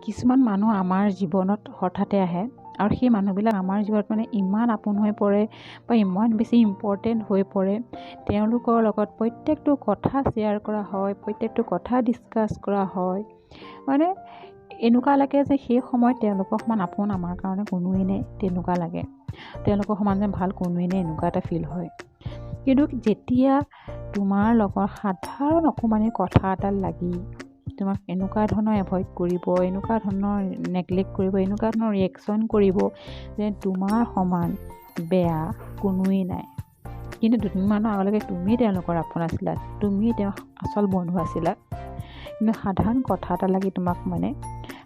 কিছুমান মানুহ আমাৰ জীৱনত হঠাতে আহে আৰু সেই মানুহবিলাক আমাৰ জীৱনত মানে ইমান আপোন হৈ পৰে বা ইমান বেছি ইম্পৰ্টেণ্ট হৈ পৰে। তেওঁলোকৰ লগত প্ৰত্যেকটো কথা শ্বেয়াৰ কৰা হয়, প্ৰত্যেকটো কথা ডিছকাছ কৰা হয়। মানে এনেকুৱা লাগে যে সেই সময়ত তেওঁলোকৰ সমান আপোন আমাৰ কাৰণে কোনোৱেই নাই, তেনেকুৱা লাগে। তেওঁলোকৰ সমান যে ভাল কোনোৱেই নাই, এনেকুৱা এটা ফিল হয়। কিন্তু যেতিয়া তোমাৰ লগত সাধাৰণ অকণমানি কথা এটা লাগি তোমাক এনেকুৱা ধৰণৰ এভইড কৰিব, এনেকুৱা ধৰণৰ নেগলেক্ট কৰিব, এনেকুৱা ধৰণৰ ৰিয়েকশ্যন কৰিব যে তোমাৰ সমান বেয়া কোনোৱেই নাই। কিন্তু দুদিনমানৰ আগলৈকে তুমি তেওঁলোকৰ আপোন আছিলা, তুমি তেওঁ আচল বন্ধু আছিলা। কিন্তু সাধাৰণ কথা এটা লাগি তোমাক মানে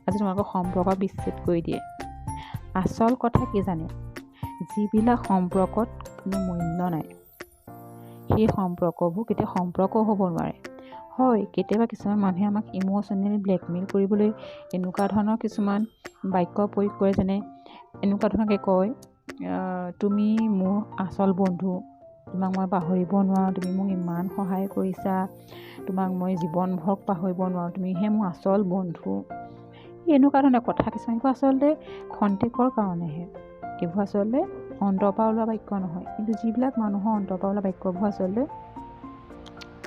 আজি তোমালোকৰ সম্পৰ্ক বিচ্ছেদ কৰি দিয়ে। আচল কথা কি জানে? যিবিলাক সম্পৰ্কত কোনো মূল্য নাই, সেই সম্পৰ্কবোৰ কেতিয়াও সম্পৰ্ক হ'ব নোৱাৰে। হয়, কেতিয়াবা কিছুমান মানুহে আমাক ইম'চনেলি ব্লেকমেইল কৰিবলৈ এনেকুৱা ধৰণৰ কিছুমান বাক্য প্ৰয়োগ কৰে, যেনে এনেকুৱা ধৰণকৈ কয়, তুমি মোৰ আচল বন্ধু, তোমাক মই পাহৰিব নোৱাৰোঁ, তুমি মোক ইমান সহায় কৰিছা, তোমাক মই জীৱনভৰ পাহৰিব নোৱাৰোঁ, তুমিহে মোৰ আচল বন্ধু। এনেকুৱা ধৰণৰ কথা কিছুমান, এইবোৰ আচলতে খন্তেকৰ কাৰণেহে, এইবোৰ আচলতে অন্তৰৰ পৰা ওলোৱা বাক্য নহয়। কিন্তু যিবিলাক মানুহৰ অন্তৰৰ পৰা ওলোৱা বাক্যবোৰ আচলতে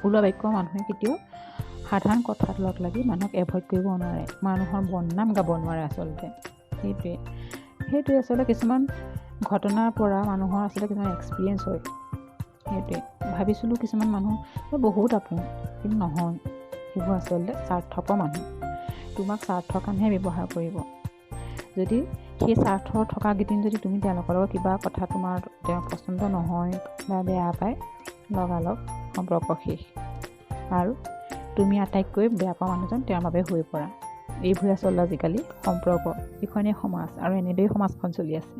ওলোৱা বাক্য মানুহে কেতিয়াও সাধাৰণ কথাত লগ লাগি মানুহক এভইড কৰিব নোৱাৰে, মানুহৰ বদনাম গাব নোৱাৰে আচলতে। সেইটোৱে আচলতে কিছুমান ঘটনাৰ পৰা মানুহৰ আচলতে কিছুমান এক্সপিৰিয়েঞ্চ হয়। সেইটোৱে ভাবিছিলোঁ কিছুমান মানুহ বহুত আপোন, কিন্তু নহয়, সেইবোৰ আচলতে স্বাৰ্থপৰ মানুহ। তোমাক স্বাৰ্থৰ কাৰণেহে ব্যৱহাৰ কৰিব। যদি সেই স্বাৰ্থ থকা কেইদিন যদি তুমি তেওঁলোকৰ লগত কিবা কথা তোমাৰ তেওঁ পচন্দ নহয় বা বেয়া পায়, লগালগ সম্পৰ্ক শেষ। আৰু তুমি আটাইতকৈ বেয়া পোৱা মানুহজন তেওঁৰ বাবে হৈ পৰা। এইবোৰে আচলতে আজিকালি সম্পৰ্ক, এইখনেই সমাজ, আৰু এনেদৰেই সমাজখন চলি আছে।